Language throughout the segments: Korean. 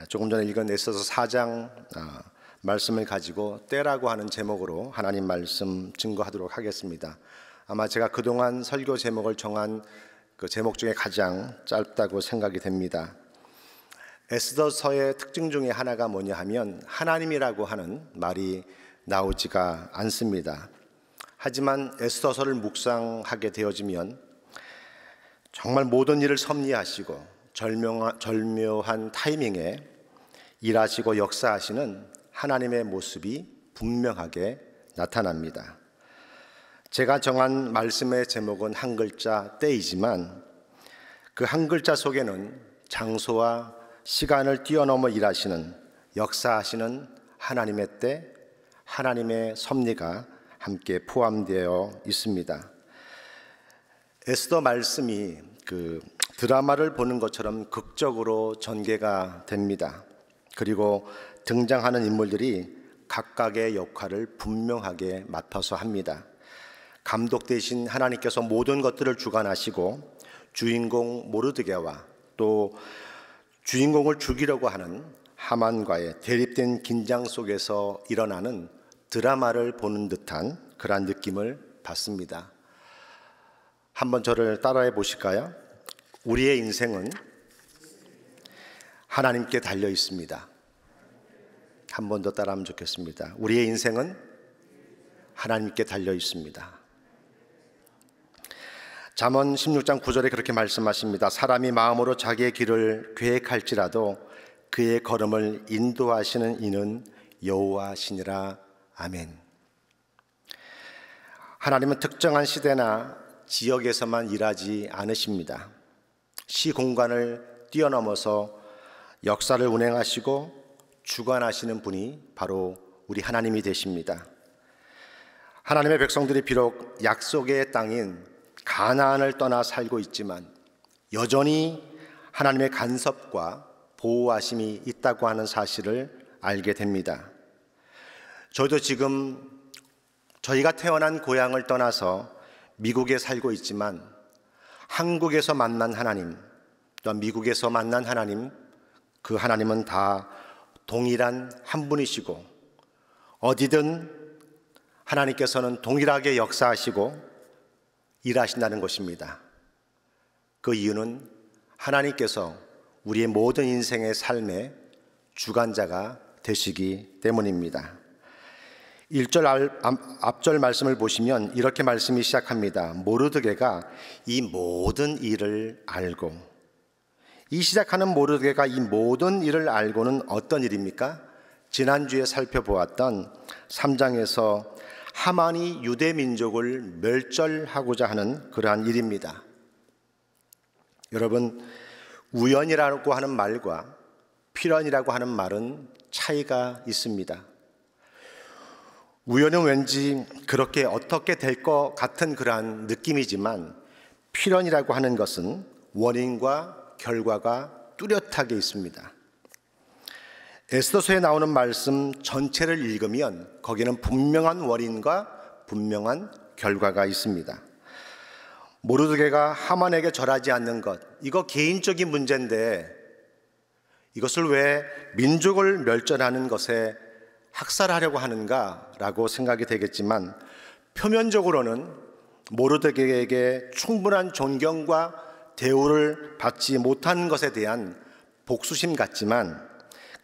조금 전에 읽은 에스더서 4장 말씀을 가지고 때라고 하는 제목으로 하나님 말씀 증거하도록 하겠습니다. 아마 제가 그동안 설교 제목을 정한 그 제목 중에 가장 짧다고 생각이 됩니다. 에스더서의 특징 중에 하나가 뭐냐 하면 하나님이라고 하는 말이 나오지가 않습니다. 하지만 에스더서를 묵상하게 되어지면 정말 모든 일을 섭리하시고 절묘한 타이밍에 일하시고 역사하시는 하나님의 모습이 분명하게 나타납니다. 제가 정한 말씀의 제목은 한 글자 때이지만 그 한 글자 속에는 장소와 시간을 뛰어넘어 일하시는 역사하시는 하나님의 때, 하나님의 섭리가 함께 포함되어 있습니다. 에스더 말씀이 그 드라마를 보는 것처럼 극적으로 전개가 됩니다. 그리고 등장하는 인물들이 각각의 역할을 분명하게 맡아서 합니다. 감독 대신 하나님께서 모든 것들을 주관하시고 주인공 모르드게와 또 주인공을 죽이려고 하는 하만과의 대립된 긴장 속에서 일어나는 드라마를 보는 듯한 그런 느낌을 받습니다. 한번 저를 따라해 보실까요? 우리의 인생은 하나님께 달려 있습니다. 한 번 더 따라하면 좋겠습니다. 우리의 인생은 하나님께 달려 있습니다. 잠언 16장 9절에 그렇게 말씀하십니다. 사람이 마음으로 자기의 길을 계획할지라도 그의 걸음을 인도하시는 이는 여호와시니라. 아멘. 하나님은 특정한 시대나 지역에서만 일하지 않으십니다. 시공간을 뛰어넘어서 역사를 운행하시고 주관하시는 분이 바로 우리 하나님이 되십니다. 하나님의 백성들이 비록 약속의 땅인 가나안을 떠나 살고 있지만 여전히 하나님의 간섭과 보호하심이 있다고 하는 사실을 알게 됩니다. 저희도 지금 저희가 태어난 고향을 떠나서 미국에 살고 있지만 한국에서 만난 하나님, 또한 미국에서 만난 하나님, 그 하나님은 다 동일한 한 분이시고 어디든 하나님께서는 동일하게 역사하시고 일하신다는 것입니다. 그 이유는 하나님께서 우리의 모든 인생의 삶의 주관자가 되시기 때문입니다. 1절 앞절 말씀을 보시면 이렇게 말씀이 시작합니다. 모르드게가 이 모든 일을 알고, 이 시작하는 모르드게가 이 모든 일을 알고는 어떤 일입니까? 지난주에 살펴보았던 3장에서 하만이 유대 민족을 멸절하고자 하는 그러한 일입니다. 여러분, 우연이라고 하는 말과 필연이라고 하는 말은 차이가 있습니다. 우연은 왠지 그렇게 어떻게 될 것 같은 그러한 느낌이지만 필연이라고 하는 것은 원인과 결과가 뚜렷하게 있습니다. 에스더서에 나오는 말씀 전체를 읽으면 거기는 분명한 원인과 분명한 결과가 있습니다. 모르드게가 하만에게 절하지 않는 것, 이거 개인적인 문제인데 이것을 왜 민족을 멸절하는 것에 학살하려고 하는가라고 생각이 되겠지만 표면적으로는 모르드게에게 충분한 존경과 대우를 받지 못한 것에 대한 복수심 같지만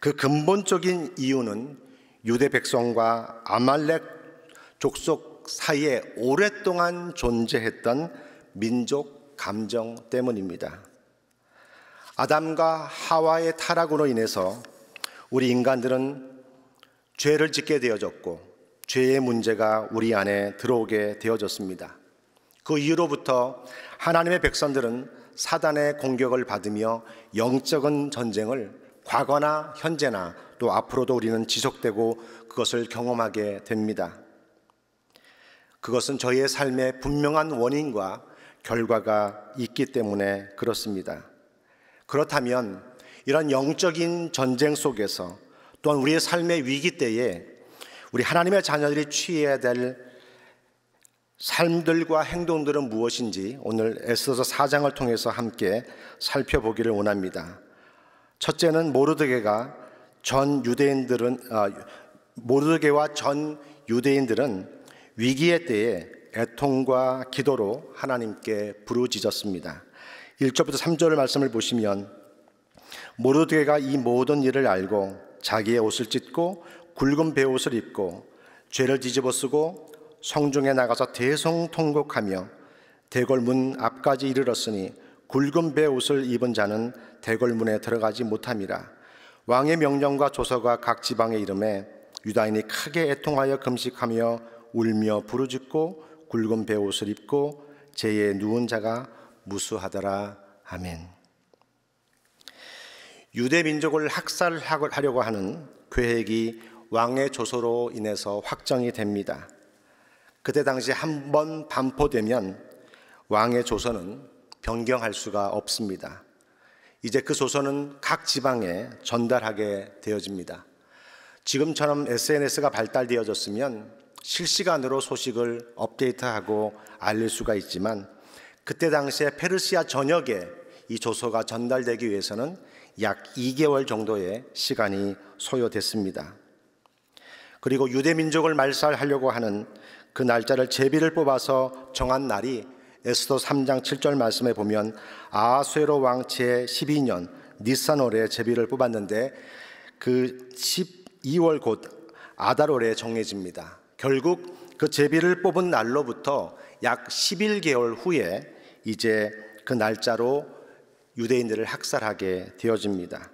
그 근본적인 이유는 유대 백성과 아말렉 족속 사이에 오랫동안 존재했던 민족 감정 때문입니다. 아담과 하와의 타락으로 인해서 우리 인간들은 죄를 짓게 되어졌고 죄의 문제가 우리 안에 들어오게 되어졌습니다. 그 이후로부터 하나님의 백성들은 사단의 공격을 받으며 영적인 전쟁을 과거나 현재나 또 앞으로도 우리는 지속되고 그것을 경험하게 됩니다. 그것은 저희의 삶에 분명한 원인과 결과가 있기 때문에 그렇습니다. 그렇다면 이런 영적인 전쟁 속에서 또한 우리의 삶의 위기 때에 우리 하나님의 자녀들이 취해야 될 삶들과 행동들은 무엇인지 오늘 에스더서 4장을 통해서 함께 살펴보기를 원합니다. 첫째는 모르드게와 전 유대인들은 위기의 때에 애통과 기도로 하나님께 부르짖었습니다. 1절부터 3절 말씀을 보시면 모르드게가 이 모든 일을 알고 자기의 옷을 찢고 굵은 베옷을 입고 죄를 뒤집어 쓰고 성중에 나가서 대성통곡하며 대궐문 앞까지 이르렀으니 굵은 베옷을 입은 자는 대궐문에 들어가지 못함이라. 왕의 명령과 조서가 각 지방에 이름에 유다인이 크게 애통하여 금식하며 울며 부르짖고 굵은 베옷을 입고 제에 누운 자가 무수하더라. 아멘. 유대 민족을 학살하려고 하는 계획이 왕의 조서로 인해서 확정이 됩니다. 그때 당시 한번 반포되면 왕의 조서는 변경할 수가 없습니다. 이제 그 조서는 각 지방에 전달하게 되어집니다. 지금처럼 SNS가 발달되어졌으면 실시간으로 소식을 업데이트하고 알릴 수가 있지만 그때 당시에 페르시아 전역에 이 조서가 전달되기 위해서는 약 2개월 정도의 시간이 소요됐습니다. 그리고 유대 민족을 말살하려고 하는 그 날짜를 제비를 뽑아서 정한 날이 에스더 3장 7절 말씀에 보면 아하수에로 왕 제12년 니산월에 제비를 뽑았는데 그 12월 곧 아달월에 정해집니다. 결국 그 제비를 뽑은 날로부터 약 11개월 후에 이제 그 날짜로 유대인들을 학살하게 되어집니다.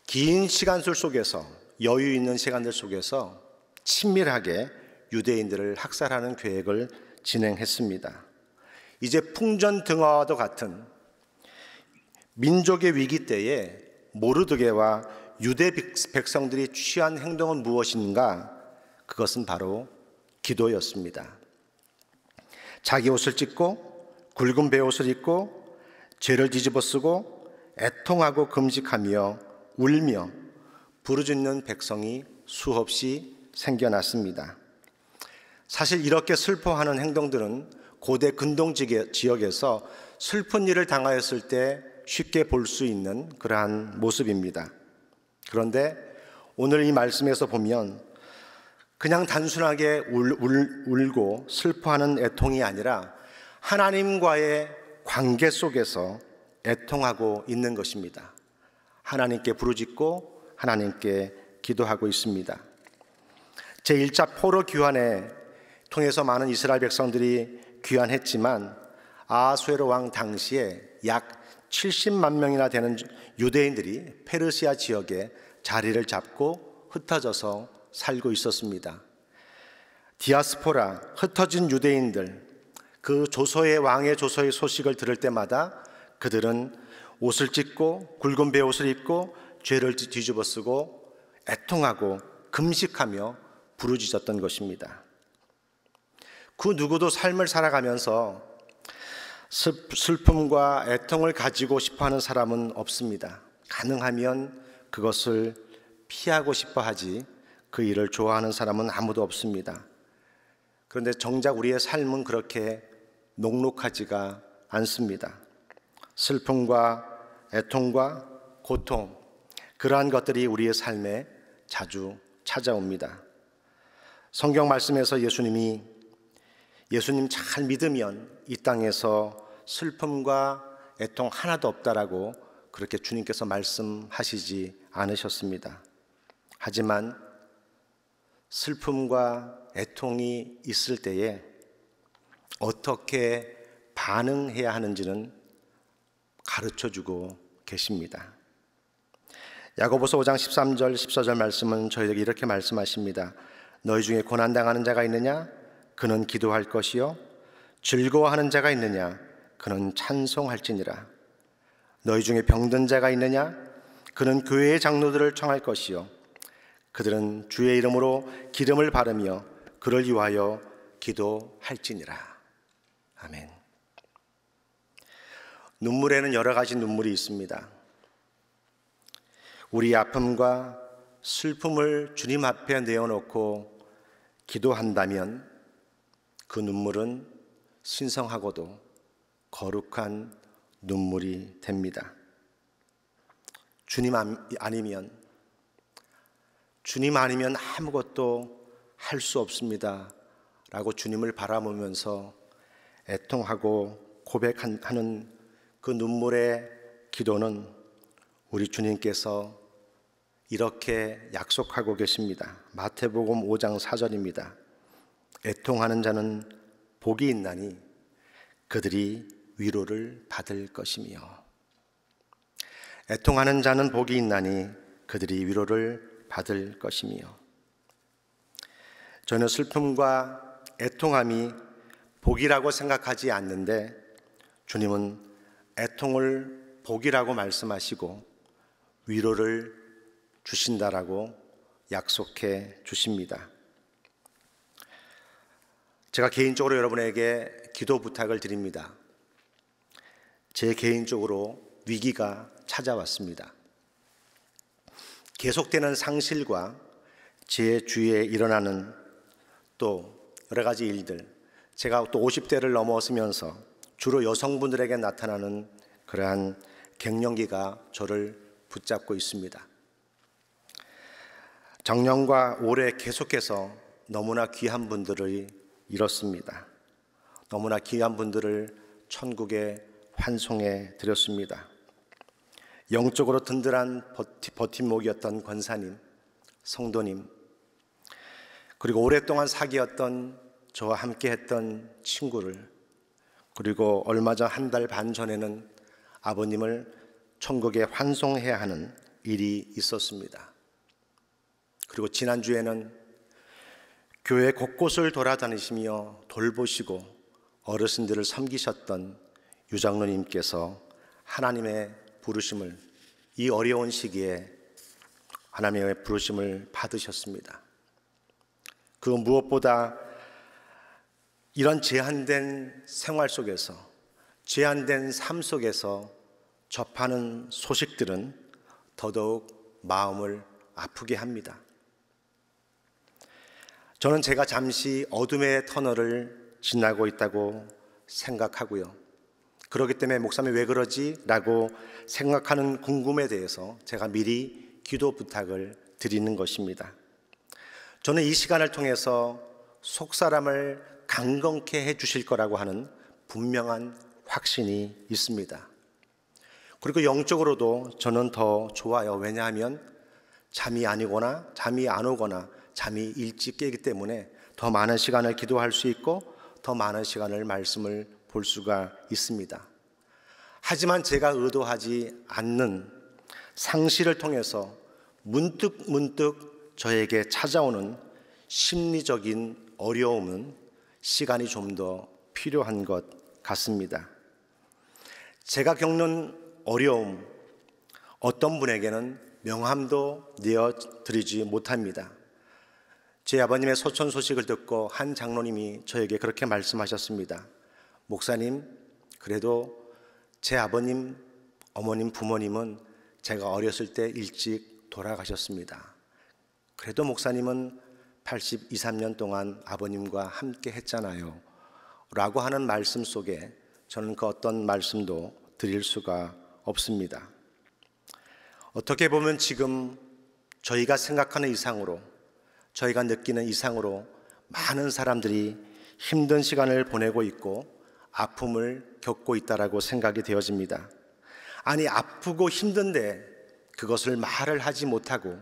긴 시간들 속에서, 여유 있는 시간들 속에서 친밀하게 유대인들을 학살하는 계획을 진행했습니다. 이제 풍전등화와도 같은 민족의 위기 때에 모르드게와 유대 백성들이 취한 행동은 무엇인가? 그것은 바로 기도였습니다. 자기 옷을 찢고 굵은 베옷을 입고 죄를 뒤집어 쓰고 애통하고 금식하며 울며 부르짖는 백성이 수없이 생겨났습니다. 사실 이렇게 슬퍼하는 행동들은 고대 근동 지역에서 슬픈 일을 당하였을 때 쉽게 볼 수 있는 그러한 모습입니다. 그런데 오늘 이 말씀에서 보면 그냥 단순하게 울고 슬퍼하는 애통이 아니라 하나님과의 관계 속에서 애통하고 있는 것입니다. 하나님께 부르짖고 하나님께 기도하고 있습니다. 제1차 포로 귀환에 통해서 많은 이스라엘 백성들이 귀환했지만 아하수에로 왕 당시에 약 70만 명이나 되는 유대인들이 페르시아 지역에 자리를 잡고 흩어져서 살고 있었습니다. 디아스포라, 흩어진 유대인들, 그 조서의 왕의 조서의 소식을 들을 때마다 그들은 옷을 찢고 굵은 베옷을 입고 죄를 뒤집어 쓰고 애통하고 금식하며 부르짖었던 것입니다. 그 누구도 삶을 살아가면서 슬픔과 애통을 가지고 싶어하는 사람은 없습니다. 가능하면 그것을 피하고 싶어 하지 그 일을 좋아하는 사람은 아무도 없습니다. 그런데 정작 우리의 삶은 그렇게 녹록하지가 않습니다. 슬픔과 애통과 고통, 그러한 것들이 우리의 삶에 자주 찾아옵니다. 성경 말씀에서 예수님 잘 믿으면 이 땅에서 슬픔과 애통 하나도 없다라고 그렇게 주님께서 말씀하시지 않으셨습니다. 하지만 슬픔과 애통이 있을 때에 어떻게 반응해야 하는지는 가르쳐주고 계십니다. 야고보서 5장 13절 14절 말씀은 저희에게 이렇게 말씀하십니다. 너희 중에 고난당하는 자가 있느냐? 그는 기도할 것이요 즐거워하는 자가 있느냐? 그는 찬송할지니라. 너희 중에 병든 자가 있느냐? 그는 교회의 장로들을 청할 것이요 그들은 주의 이름으로 기름을 바르며 그를 위하여 기도할지니라. 아멘. 눈물에는 여러 가지 눈물이 있습니다. 우리 아픔과 슬픔을 주님 앞에 내어놓고 기도한다면 그 눈물은 신성하고도 거룩한 눈물이 됩니다. 주님 아니면 아무것도 할 수 없습니다 라고 주님을 바라보면서 애통하고 고백하는 그 눈물의 기도는 우리 주님께서 이렇게 약속하고 계십니다. 마태복음 5장 4절입니다. 애통하는 자는 복이 있나니 그들이 위로를 받을 것이며, 애통하는 자는 복이 있나니 그들이 위로를 받을 것이며. 저는 슬픔과 애통함이 복이라고 생각하지 않는데 주님은 애통을 복이라고 말씀하시고 위로를 주신다라고 약속해 주십니다. 제가 개인적으로 여러분에게 기도 부탁을 드립니다. 제 개인적으로 위기가 찾아왔습니다. 계속되는 상실과 제 주위에 일어나는 또 여러 가지 일들, 제가 또 50대를 넘어서면서 주로 여성분들에게 나타나는 그러한 갱년기가 저를 붙잡고 있습니다. 작년과 올해 계속해서 너무나 귀한 분들을 잃었습니다. 너무나 귀한 분들을 천국에 환송해 드렸습니다. 영적으로 든든한 버팀목이었던 권사님, 성도님, 그리고 오랫동안 사귀었던 저와 함께 했던 친구를, 그리고 얼마 전 한 달 반 전에는 아버님을 천국에 환송해야 하는 일이 있었습니다. 그리고 지난주에는 교회 곳곳을 돌아다니시며 돌보시고 어르신들을 섬기셨던 유장로님께서 하나님의 부르심을, 이 어려운 시기에 하나님의 부르심을 받으셨습니다. 그 무엇보다 이런 제한된 생활 속에서, 제한된 삶 속에서 접하는 소식들은 더더욱 마음을 아프게 합니다. 저는 제가 잠시 어둠의 터널을 지나고 있다고 생각하고요. 그렇기 때문에 목사님 왜 그러지? 라고 생각하는 궁금에 대해서 제가 미리 기도 부탁을 드리는 것입니다. 저는 이 시간을 통해서 속사람을 강건케 해주실 거라고 하는 분명한 확신이 있습니다. 그리고 영적으로도 저는 더 좋아요. 왜냐하면 잠이 안 오거나 잠이 일찍 깨기 때문에 더 많은 시간을 기도할 수 있고 더 많은 시간을 말씀을 볼 수가 있습니다. 하지만 제가 의도하지 않는 상실을 통해서 문득 저에게 찾아오는 심리적인 어려움은 시간이 좀 더 필요한 것 같습니다. 제가 겪는 어려움, 어떤 분에게는 명함도 내어드리지 못합니다. 제 아버님의 소천 소식을 듣고 한 장로님이 저에게 그렇게 말씀하셨습니다. 목사님, 그래도 제 아버님, 어머님, 부모님은 제가 어렸을 때 일찍 돌아가셨습니다. 그래도 목사님은 82, 3년 동안 아버님과 함께 했잖아요 라고 하는 말씀 속에 저는 그 어떤 말씀도 드릴 수가 없습니다. 어떻게 보면 지금 저희가 생각하는 이상으로, 저희가 느끼는 이상으로 많은 사람들이 힘든 시간을 보내고 있고 아픔을 겪고 있다라고 생각이 되어집니다. 아니, 아프고 힘든데 그것을 말을 하지 못하고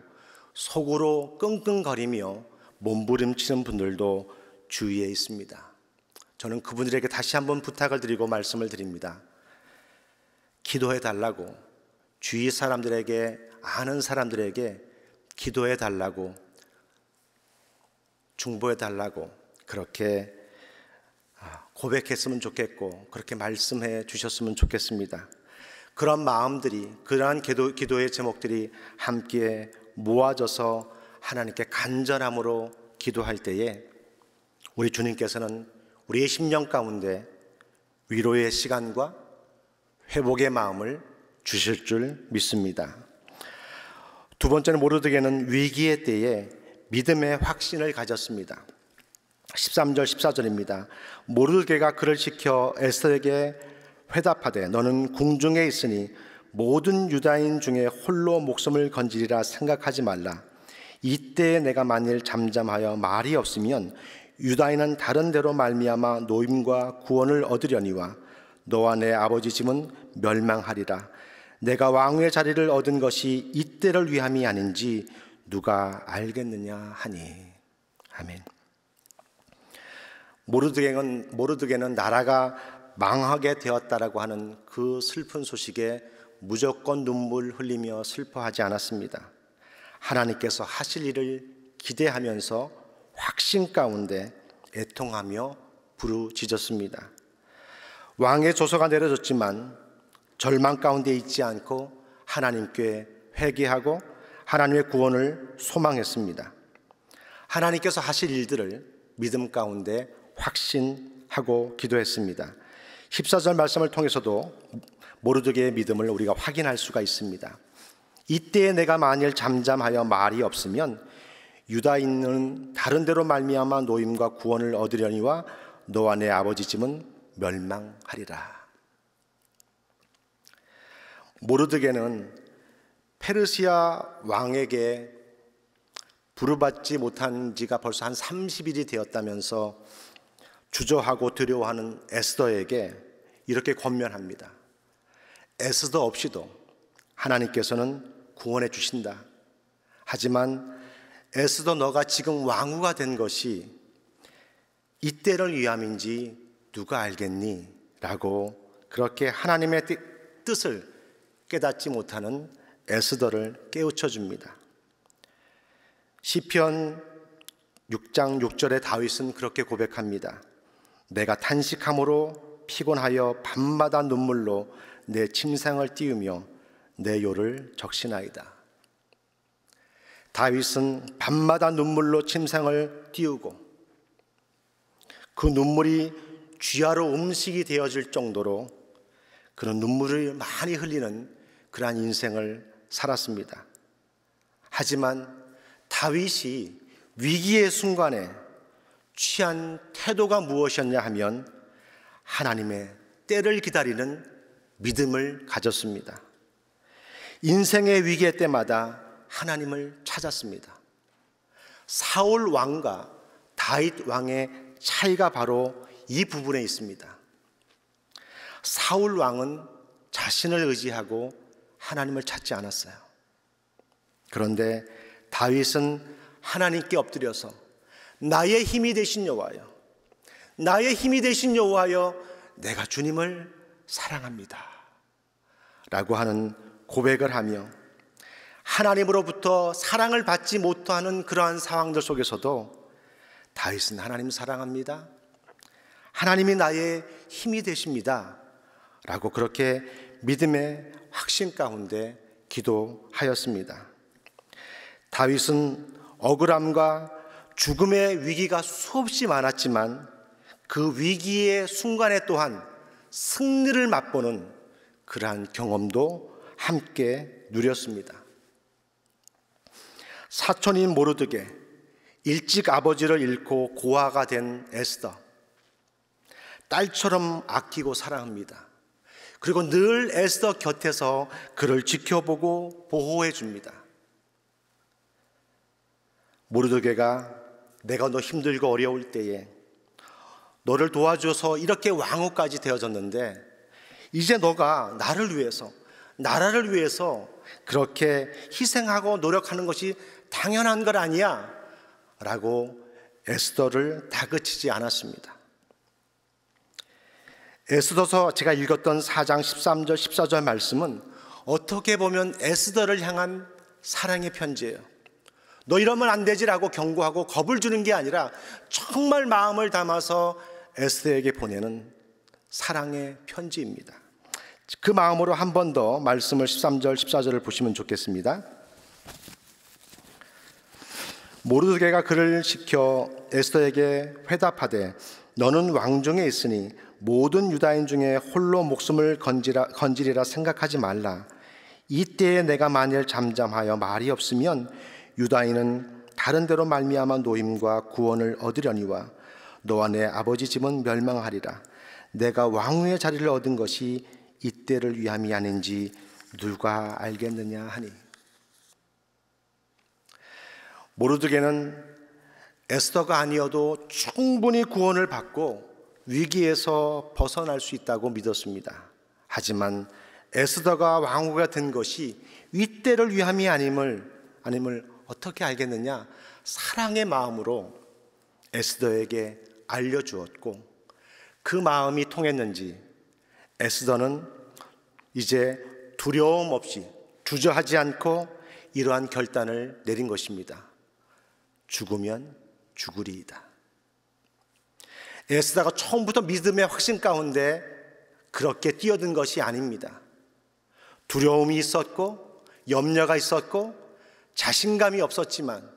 속으로 끙끙거리며 몸부림치는 분들도 주위에 있습니다. 저는 그분들에게 다시 한번 부탁을 드리고 말씀을 드립니다. 기도해 달라고, 주위 사람들에게, 아는 사람들에게 기도해 달라고, 중보해 달라고 그렇게 고백했으면 좋겠고 그렇게 말씀해 주셨으면 좋겠습니다. 그런 마음들이, 그러한 기도의 제목들이 함께 모아져서 하나님께 간절함으로 기도할 때에 우리 주님께서는 우리의 심령 가운데 위로의 시간과 회복의 마음을 주실 줄 믿습니다. 두 번째는 모르드게는 위기의 때에 믿음의 확신을 가졌습니다. 13절 14절입니다. 모르드게가 그를 지켜 에스더에게 회답하되 너는 궁중에 있으니 모든 유다인 중에 홀로 목숨을 건지리라 생각하지 말라. 이때에 내가 만일 잠잠하여 말이 없으면 유다인은 다른 데로 말미암아 노임과 구원을 얻으려니와 너와 내 아버지 집은 멸망하리라. 내가 왕의 자리를 얻은 것이 이때를 위함이 아닌지 누가 알겠느냐 하니. 아멘. 모르드게는 나라가 망하게 되었다라고 하는 그 슬픈 소식에 무조건 눈물 흘리며 슬퍼하지 않았습니다. 하나님께서 하실 일을 기대하면서 확신 가운데 애통하며 부르짖었습니다. 왕의 조서가 내려졌지만 절망 가운데 있지 않고 하나님께 회개하고 하나님의 구원을 소망했습니다. 하나님께서 하실 일들을 믿음 가운데 확신하고 기도했습니다. 14절 말씀을 통해서도 모르드게의 믿음을 우리가 확인할 수가 있습니다. 이때에 내가 만일 잠잠하여 말이 없으면 유다인은 다른 데로 말미암아 노임과 구원을 얻으려니와 너와 내 아버지 집은 멸망하리라. 모르드게는 페르시아 왕에게 부르받지 못한 지가 벌써 한 30일이 되었다면서 주저하고 두려워하는 에스더에게 이렇게 권면합니다. 에스더 없이도 하나님께서는 구원해 주신다. 하지만 에스더 너가 지금 왕후가 된 것이 이때를 위함인지 누가 알겠니? 라고 그렇게 하나님의 뜻을 깨닫지 못하는 에스더를 깨우쳐 줍니다. 시편 6장 6절에 다윗은 그렇게 고백합니다. 내가 탄식함으로 피곤하여 밤마다 눈물로 내 침상을 띄우며 내 요를 적시나이다. 다윗은 밤마다 눈물로 침상을 띄우고 그 눈물이 쥐하로 음식이 되어질 정도로 그런 눈물을 많이 흘리는 그러한 인생을 살았습니다. 하지만 다윗이 위기의 순간에 취한 태도가 무엇이었냐 하면 하나님의 때를 기다리는 믿음을 가졌습니다. 인생의 위기의 때마다 하나님을 찾았습니다. 사울 왕과 다윗 왕의 차이가 바로 이 부분에 있습니다. 사울 왕은 자신을 의지하고 하나님을 찾지 않았어요. 그런데 다윗은 하나님께 엎드려서 나의 힘이 되신 여호와여, 나의 힘이 되신 여호와여, 내가 주님을 사랑합니다 라고 하는 고백을 하며 하나님으로부터 사랑을 받지 못하는 그러한 상황들 속에서도 다윗은 하나님 사랑합니다, 하나님이 나의 힘이 되십니다 라고 그렇게 믿음의 확신 가운데 기도하였습니다. 다윗은 억울함과 죽음의 위기가 수없이 많았지만 그 위기의 순간에 또한 승리를 맛보는 그러한 경험도 함께 누렸습니다. 사촌인 모르드게, 일찍 아버지를 잃고 고아가 된 에스더, 딸처럼 아끼고 사랑합니다. 그리고 늘 에스더 곁에서 그를 지켜보고 보호해 줍니다. 모르드게가 내가 너 힘들고 어려울 때에 너를 도와줘서 이렇게 왕후까지 되어졌는데 이제 너가 나를 위해서, 나라를 위해서 그렇게 희생하고 노력하는 것이 당연한 것 아니야? 라고 에스더를 다그치지 않았습니다. 에스더서 제가 읽었던 4장 13절 14절 말씀은 어떻게 보면 에스더를 향한 사랑의 편지예요. 너 이러면 안 되지라고 경고하고 겁을 주는 게 아니라 정말 마음을 담아서 에스더에게 보내는 사랑의 편지입니다. 그 마음으로 한 번 더 말씀을 13절 14절을 보시면 좋겠습니다. 모르드게가 그를 시켜 에스더에게 회답하되 너는 왕중에 있으니 모든 유다인 중에 홀로 목숨을 건지리라 생각하지 말라. 이때에 내가 만일 잠잠하여 말이 없으면 유다인은 다른 데로 말미암아 노임과 구원을 얻으려니와 너와 내 아버지 집은 멸망하리라. 내가 왕후의 자리를 얻은 것이 이때를 위함이 아닌지 누가 알겠느냐 하니. 모르드게는 에스더가 아니어도 충분히 구원을 받고 위기에서 벗어날 수 있다고 믿었습니다. 하지만 에스더가 왕후가 된 것이 윗대를 위함이 아님을 어떻게 알겠느냐? 사랑의 마음으로 에스더에게 알려주었고, 그 마음이 통했는지 에스더는 이제 두려움 없이 주저하지 않고 이러한 결단을 내린 것입니다. 죽으면 죽으리이다. 에스더가 처음부터 믿음의 확신 가운데 그렇게 뛰어든 것이 아닙니다. 두려움이 있었고 염려가 있었고 자신감이 없었지만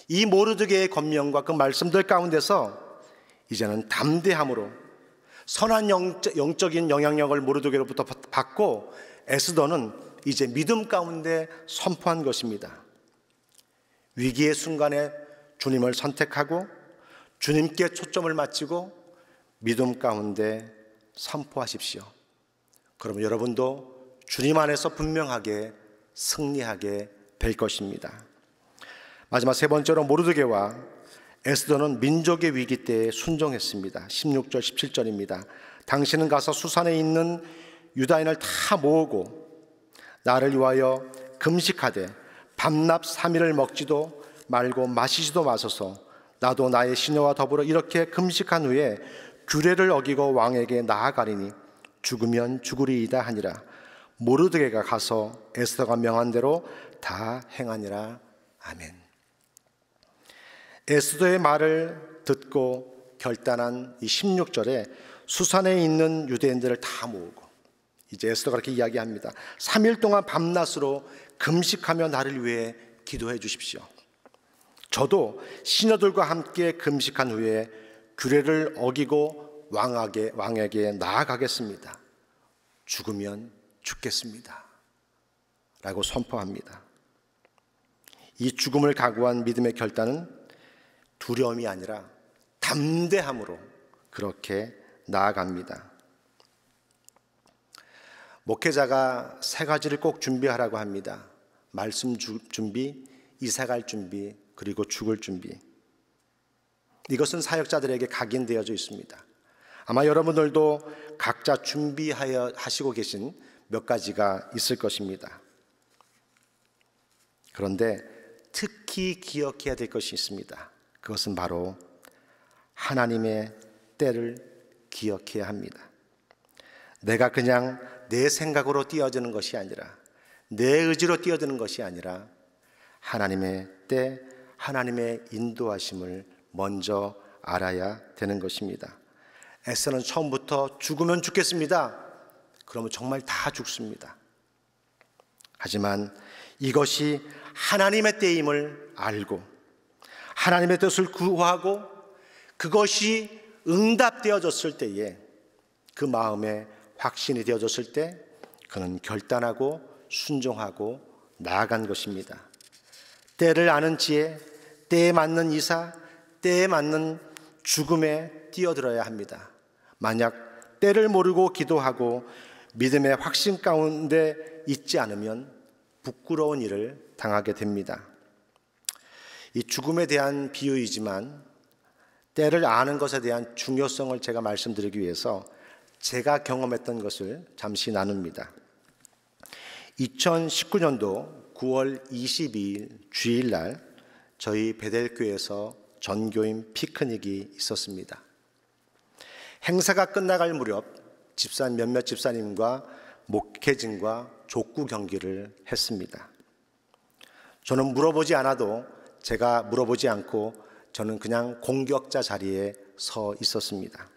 이 모르드게의 권면과 그 말씀들 가운데서 이제는 담대함으로 선한 영적인 영향력을 모르드게로부터 받고 에스더는 이제 믿음 가운데 선포한 것입니다. 위기의 순간에 주님을 선택하고 주님께 초점을 맞추고 믿음 가운데 선포하십시오. 그러면 여러분도 주님 안에서 분명하게 승리하게 될 것입니다. 마지막 세 번째로 모르드게와 에스더는 민족의 위기 때에 순종했습니다. 16절 17절입니다. 당신은 가서 수산에 있는 유다인을 다 모으고 나를 위하여 금식하되 밤낮 3일을 먹지도 말고 마시지도 마소서. 나도 나의 시녀와 더불어 이렇게 금식한 후에 규례를 어기고 왕에게 나아가리니 죽으면 죽으리이다 하니라. 모르드게가 가서 에스더가 명한 대로 다 행하니라. 아멘. 에스더의 말을 듣고 결단한 이 16절에 수산에 있는 유대인들을 다 모으고, 이제 에스더가 그렇게 이야기합니다. 3일 동안 밤낮으로 금식하며 나를 위해 기도해 주십시오. 저도 시녀들과 함께 금식한 후에 규례를 어기고 왕에게 나아가겠습니다. 죽으면 죽겠습니다 라고 선포합니다. 이 죽음을 각오한 믿음의 결단은 두려움이 아니라 담대함으로 그렇게 나아갑니다. 목회자가 세 가지를 꼭 준비하라고 합니다. 말씀 준비, 이사갈 준비, 그리고 죽을 준비. 이것은 사역자들에게 각인되어져 있습니다. 아마 여러분들도 각자 준비하시고 계신 몇 가지가 있을 것입니다. 그런데 특히 기억해야 될 것이 있습니다. 그것은 바로 하나님의 때를 기억해야 합니다. 내가 그냥 내 생각으로 뛰어드는 것이 아니라, 내 의지로 뛰어드는 것이 아니라 하나님의 때, 하나님의 인도하심을 먼저 알아야 되는 것입니다. 에스더는 처음부터 죽으면 죽겠습니다. 그러면 정말 다 죽습니다. 하지만 이것이 하나님의 때임을 알고 하나님의 뜻을 구하고 그것이 응답되어졌을 때에, 그 마음에 확신이 되어졌을 때 그는 결단하고 순종하고 나아간 것입니다. 때를 아는 지혜, 때에 맞는 이사, 때에 맞는 죽음에 뛰어들어야 합니다. 만약 때를 모르고 기도하고 믿음의 확신 가운데 있지 않으면 부끄러운 일을 당하게 됩니다. 이 죽음에 대한 비유이지만 때를 아는 것에 대한 중요성을 제가 말씀드리기 위해서 제가 경험했던 것을 잠시 나눕니다. 2019년도 9월 22일 주일날 저희 베델교회에서 전교인 피크닉이 있었습니다. 행사가 끝나갈 무렵 몇몇 집사님과 목회진과 족구 경기를 했습니다. 저는 물어보지 않아도, 제가 물어보지 않고 저는 그냥 공격자 자리에 서 있었습니다.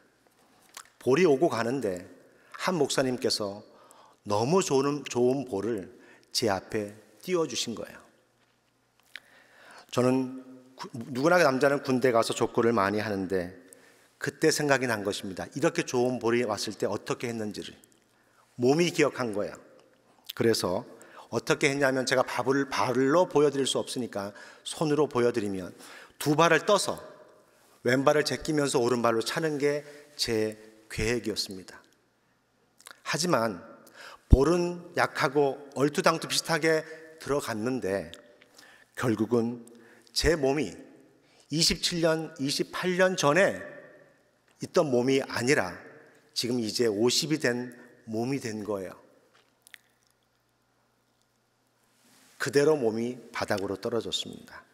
볼이 오고 가는데 한 목사님께서 너무 좋은 볼을 제 앞에 띄워주신 거예요. 저는 누구나 남자는 군대 가서 족구를 많이 하는데 그때 생각이 난 것입니다. 이렇게 좋은 볼이 왔을 때 어떻게 했는지를 몸이 기억한 거예요. 그래서 어떻게 했냐면, 제가 발로 보여드릴 수 없으니까 손으로 보여드리면, 두 발을 떠서 왼발을 제끼면서 오른발로 차는 게 제 계획이었습니다. 하지만 볼은 약하고 얼토당토 비슷하게 들어갔는데 결국은 제 몸이 27년, 28년 전에 있던 몸이 아니라 지금 이제 50이 된 몸이 된 거예요. 그대로 몸이 바닥으로 떨어졌습니다.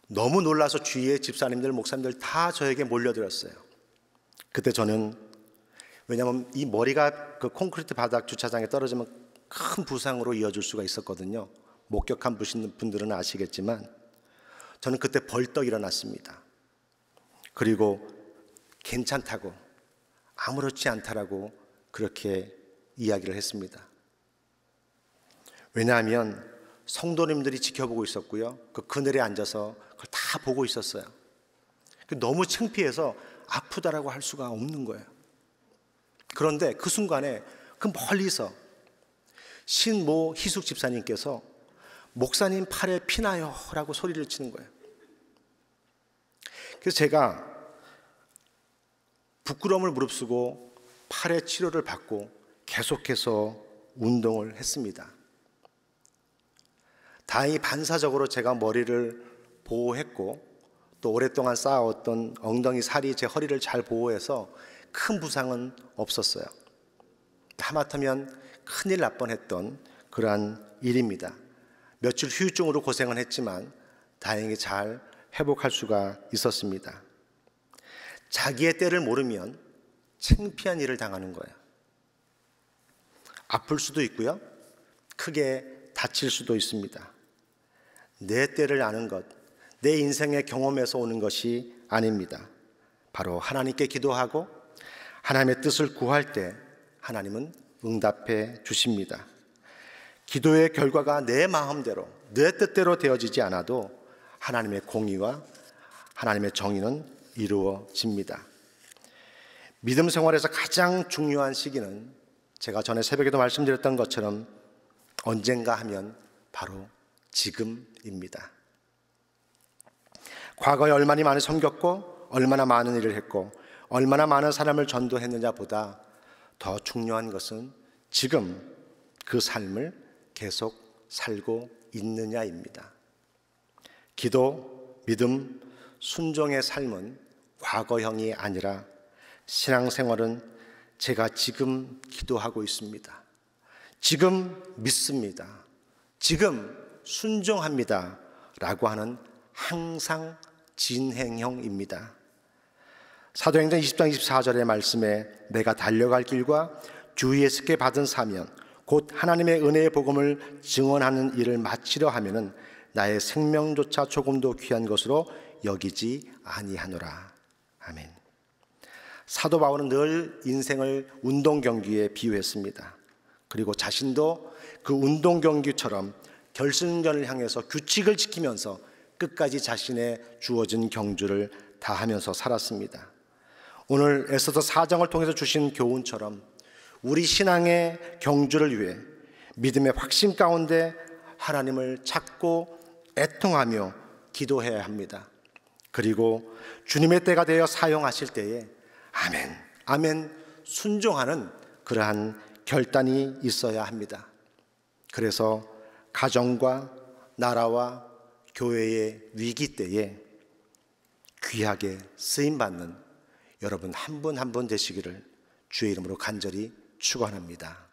너무 놀라서 주위의 집사님들, 목사님들 다 저에게 몰려들었어요. 그때 저는, 왜냐하면 이 머리가 그 콘크리트 바닥 주차장에 떨어지면 큰 부상으로 이어질 수가 있었거든요. 목격한 분들은 아시겠지만 저는 그때 벌떡 일어났습니다. 그리고 괜찮다고, 아무렇지 않다라고 그렇게 이야기를 했습니다. 왜냐하면 성도님들이 지켜보고 있었고요, 그 그늘에 앉아서 그걸 다 보고 있었어요. 너무 창피해서 아프다라고 할 수가 없는 거예요. 그런데 그 순간에 그 멀리서 신모 희숙 집사님께서 목사님 팔에 피나요 라고 소리를 치는 거예요. 그래서 제가 부끄러움을 무릅쓰고 팔의 치료를 받고 계속해서 운동을 했습니다. 다행히 반사적으로 제가 머리를 보호했고 또 오랫동안 쌓아왔던 엉덩이 살이 제 허리를 잘 보호해서 큰 부상은 없었어요. 하마터면 큰일 날 뻔했던 그러한 일입니다. 며칠 후유증으로 고생은 했지만 다행히 잘 회복할 수가 있었습니다. 자기의 때를 모르면 창피한 일을 당하는 거예요. 아플 수도 있고요, 크게 다칠 수도 있습니다. 내 때를 아는 것, 내 인생의 경험에서 오는 것이 아닙니다. 바로 하나님께 기도하고 하나님의 뜻을 구할 때 하나님은 응답해 주십니다. 기도의 결과가 내 마음대로, 내 뜻대로 되어지지 않아도 하나님의 공의와 하나님의 정의는 이루어집니다. 믿음 생활에서 가장 중요한 시기는 제가 전에 새벽에도 말씀드렸던 것처럼 언젠가 하면 바로 지금입니다. 과거에 얼마나 많이 섬겼고 얼마나 많은 일을 했고 얼마나 많은 사람을 전도했느냐 보다 더 중요한 것은 지금 그 삶을 계속 살고 있느냐입니다. 기도, 믿음, 순종의 삶은 과거형이 아니라 신앙생활은 제가 지금 기도하고 있습니다, 지금 믿습니다, 지금 순종합니다 라고 하는 항상 진행형입니다. 사도행전 20장 24절의 말씀에 내가 달려갈 길과 주 예수께 받은 사명 곧 하나님의 은혜의 복음을 증언하는 일을 마치려 하면은 나의 생명조차 조금도 귀한 것으로 여기지 아니하노라. 아멘. 사도 바울은 늘 인생을 운동 경기에 비유했습니다. 그리고 자신도 그 운동 경기처럼 결승전을 향해서 규칙을 지키면서 끝까지 자신의 주어진 경주를 다하면서 살았습니다. 오늘 에스더 4장을 통해서 주신 교훈처럼 우리 신앙의 경주를 위해 믿음의 확신 가운데 하나님을 찾고 애통하며 기도해야 합니다. 그리고 주님의 때가 되어 사용하실 때에 아멘, 아멘 순종하는 그러한 결단이 있어야 합니다. 그래서 가정과 나라와 교회의 위기 때에 귀하게 쓰임받는 여러분 한 분 한 분 되시기를 주의 이름으로 간절히 축원합니다.